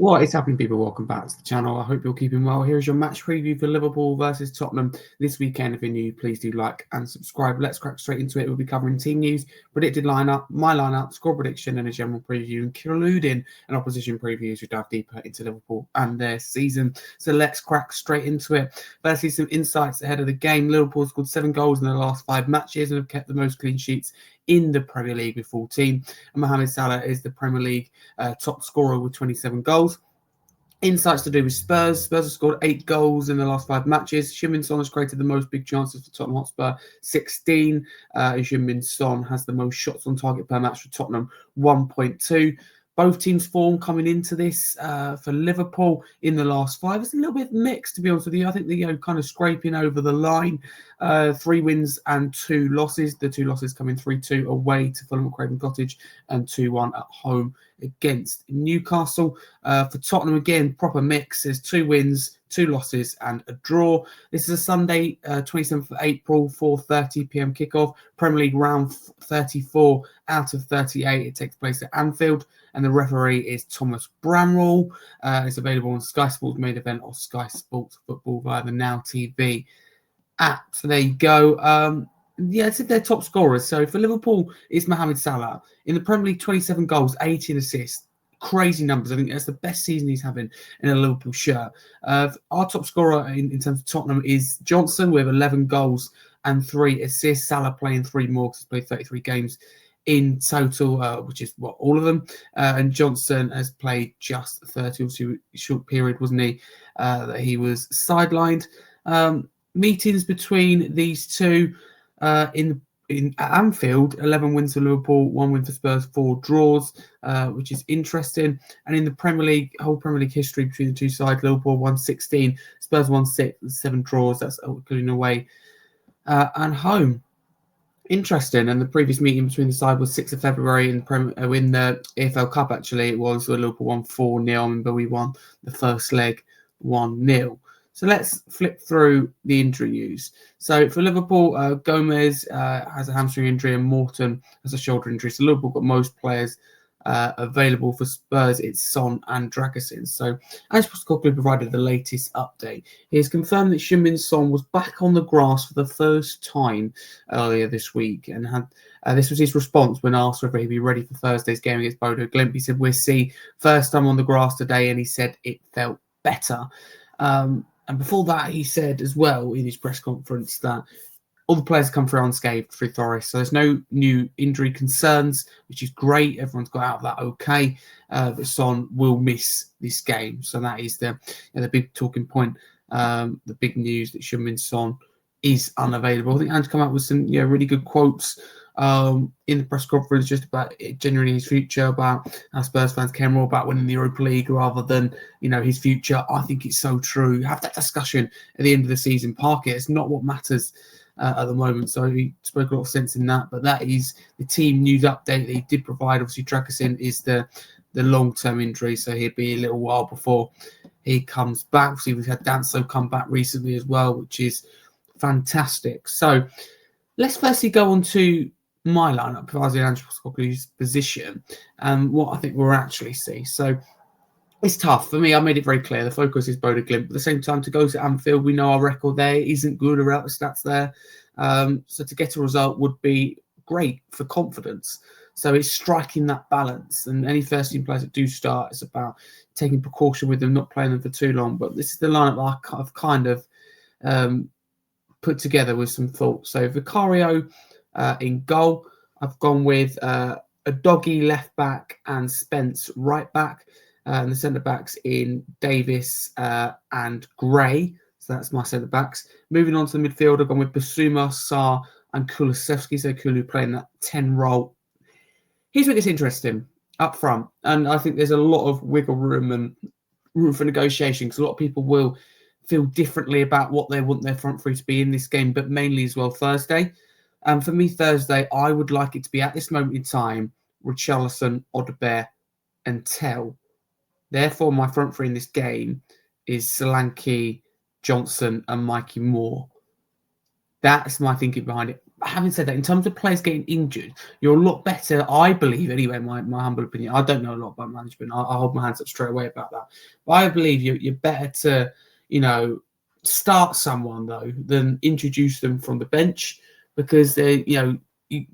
What is happening, people? Welcome back to the channel. I hope you're keeping well. Here is your match preview for Liverpool versus Tottenham this weekend. If you're new, please do like and subscribe. Let's crack straight into it. We'll be covering team news, predicted lineup, my lineup, score prediction, and a general preview, including an opposition preview as we dive deeper into Liverpool and their season. So let's crack straight into it. Firstly, some insights ahead of the game. Liverpool scored 7 goals in their last 5 matches and have kept the most clean sheets in the Premier League with 14. And Mohamed Salah is the Premier League top scorer with 27 goals. Insights to do with Spurs. Spurs have scored 8 goals in the last 5 matches. Heung-min Son has created the most big chances for Tottenham Hotspur, 16. Heung-min Son has the most shots on target per match for Tottenham, 1.2. Both teams' form coming into this for Liverpool in the last 5. It's a little bit mixed, to be honest with you. I think they're kind of scraping over the line. 3 wins and 2 losses. The 2 losses coming 3-2 away to Fulham at Craven Cottage and 2-1 at home against Newcastle. For Tottenham, again, proper mix. There's 2 wins, 2 losses and a draw. This is a Sunday, 27th of April, 4:30 p.m. kickoff. Premier League round 34 out of 38. It takes place at Anfield, and the referee is Thomas Bramwell. It's available on Sky Sports Main Event or Sky Sports Football via the Now TV app. So there you go. Yeah, it's their top scorers. So for Liverpool, it's Mohamed Salah. In the Premier League, 27 goals, 18 assists. Crazy numbers. I think that's the best season he's having in a Liverpool shirt. Our top scorer in terms of Tottenham is Johnson with 11 goals and 3 assists. Salah playing 3 more because he's played 33 games in total, which is all of them. And Johnson has played just 30, obviously a short period, wasn't he? That he was sidelined. Meetings between these two in Anfield, 11 wins for Liverpool, 1 win for Spurs, 4 draws, which is interesting. And in the Premier League, whole Premier League history between the two sides, Liverpool won 16, Spurs won 6, 7 draws. That's including away and home. Interesting. And the previous meeting between the side was 6th of February in the EFL Cup. Actually, it was where Liverpool won 4-0. I remember we won the first leg 1-0. So let's flip through the injury news. So for Liverpool, Gomez has a hamstring injury and Morton has a shoulder injury. So Liverpool got most players available. For Spurs, it's Son and Dragusin. So Ange Postecoglou provided the latest update. He has confirmed that Heung-min Son was back on the grass for the first time earlier this week, and had this was his response when asked whether he'd be ready for Thursday's game against Bodo Glimt. He said, "We'll see. First time on the grass today," and he said it felt better. And before that, he said as well in his press conference that all the players come through unscathed through Forest. So there's no new injury concerns, which is great. Everyone's got out of that okay. But Son will miss this game. So that is the big talking point, the big news that Heung-min Son is unavailable. I think Ange come out with some really good quotes in the press conference just about genuinely his future, about how Spurs fans care more about winning the Europa League rather than his future. I think it's so true. Have that discussion at the end of the season. Park it. It's not what matters at the moment. So he spoke a lot of sense in that. But that is the team news update that he did provide. Obviously, Dragusin is the long-term injury, so he'll be a little while before he comes back. Obviously, we've had Danso come back recently as well, which is fantastic. So let's firstly go on to my lineup, providing Ange Postecoglou's position, and what I think we'll actually see. So it's tough for me. I made it very clear. The focus is Bodo Glimt. But at the same time, to go to Anfield, we know our record there isn't good without the stats there. So to get a result would be great for confidence. So it's striking that balance. And any first-team players that do start, it's about taking precaution with them, not playing them for too long. But this is the lineup that I've kind of put together with some thought. So Vicario in goal, I've gone with a Doggy left back and Spence right back, and the centre backs in Davis and Gray. So that's my centre backs. Moving on to the midfield, I've gone with Basuma, Sarr, and Kulusevski. So Kulu playing that 10 role. Here's what gets interesting up front, and I think there's a lot of wiggle room and room for negotiation because a lot of people will feel differently about what they want their front three to be in this game, but mainly as well Thursday. For me, Thursday, I would like it to be at this moment in time, Richarlison, Odobert, and Tell. Therefore, my front three in this game is Solanke, Johnson, and Mikey Moore. That's my thinking behind it. having said that, in terms of players getting injured, you're a lot better, I believe, anyway, my humble opinion. I don't know a lot about management. I'll hold my hands up straight away about that. But I believe you're better to, start someone, though, than introduce them from the bench, because they,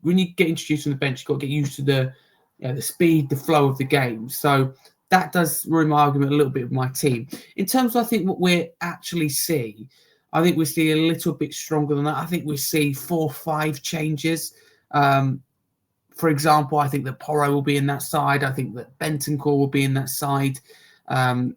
when you get introduced from the bench, you've got to get used to the speed, the flow of the game. So that does ruin my argument a little bit with my team. In terms of, I think, what we actually see, I think we see a little bit stronger than that. I think we see 4 or 5 changes. For example, I think that Porro will be in that side. I think that Bentancur will be in that side. I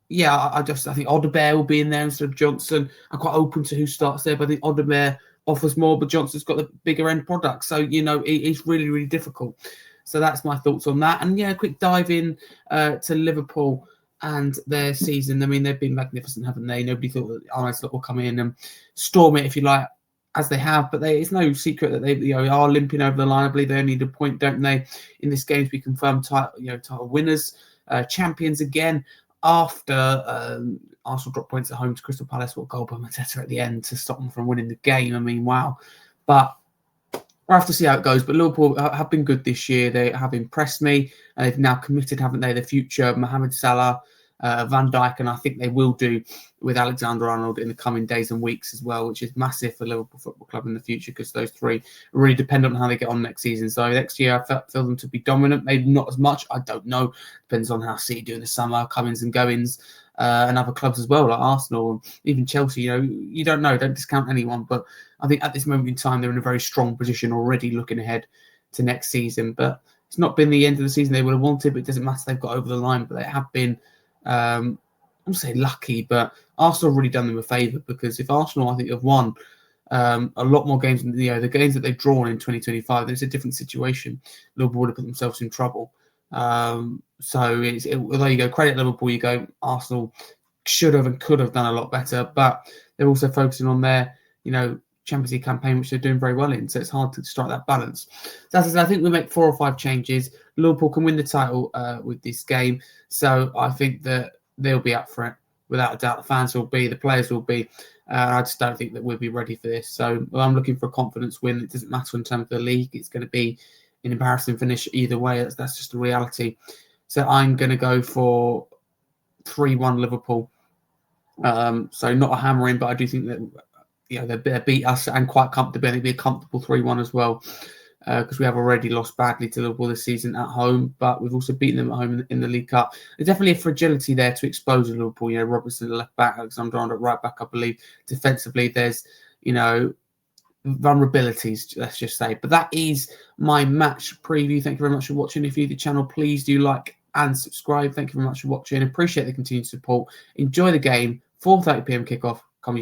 think Odebear will be in there instead of Johnson. I'm quite open to who starts there, but I think Odebear offers more, but Johnson's got the bigger end product. So, it's really, really difficult. So that's my thoughts on that. And, a quick dive in to Liverpool and their season. I mean, they've been magnificent, haven't they? Nobody thought that Arne Slot will come in and storm it, if you like, as they have. But it's no secret that they are limping over the line. I believe they only need a point, don't they, in this game to be confirmed title winners, champions again. After Arsenal dropped points at home to Crystal Palace, what goal by Mateta at the end to stop them from winning the game. I mean, wow. But we'll have to see how it goes. But Liverpool have been good this year. They have impressed me. And they've now committed, haven't they, the future, Mohamed Salah, Van Dijk, and I think they will do with Alexander-Arnold in the coming days and weeks as well, which is massive for Liverpool Football Club in the future, because those three are really dependent on how they get on next season. So next year I feel them to be dominant, maybe not as much. I don't know. Depends on how City do in the summer, comings and goings, and other clubs as well, like Arsenal, even Chelsea. You don't know. Don't discount anyone. But I think at this moment in time, they're in a very strong position already looking ahead to next season. But it's not been the end of the season they would have wanted, but it doesn't matter. They've got over the line, but they have been, I wouldn't say lucky, but Arsenal have really done them a favour, because if Arsenal, I think, have won a lot more games than the games that they've drawn in 2025, there's a different situation. Liverpool would have put themselves in trouble. So although you go credit Liverpool, you go Arsenal should have and could have done a lot better, but they're also focusing on their, Champions League campaign, which they're doing very well in. So it's hard to strike that balance. So as I said, I think we make 4 or 5 changes. Liverpool can win the title with this game. So I think that they'll be up for it, without a doubt. The fans will be, the players will be. I just don't think that we'll be ready for this. So I'm looking for a confidence win. It doesn't matter in terms of the league. It's going to be an embarrassing finish either way. That's just the reality. So I'm going to go for 3-1 Liverpool. So not a hammering, but I do think that they beat us and quite comfortably. It'll be a comfortable 3-1 as well, because we have already lost badly to Liverpool this season at home, but we've also beaten them at home in the League Cup. There's definitely a fragility there to expose Liverpool. Robertson left back, Alexander-Arnold at right back, I believe. Defensively, there's vulnerabilities, let's just say. But that is my match preview. Thank you very much for watching. If you're new to the channel, please do like and subscribe. Thank you very much for watching. Appreciate the continued support. Enjoy the game. 4:30 p.m. kickoff. Come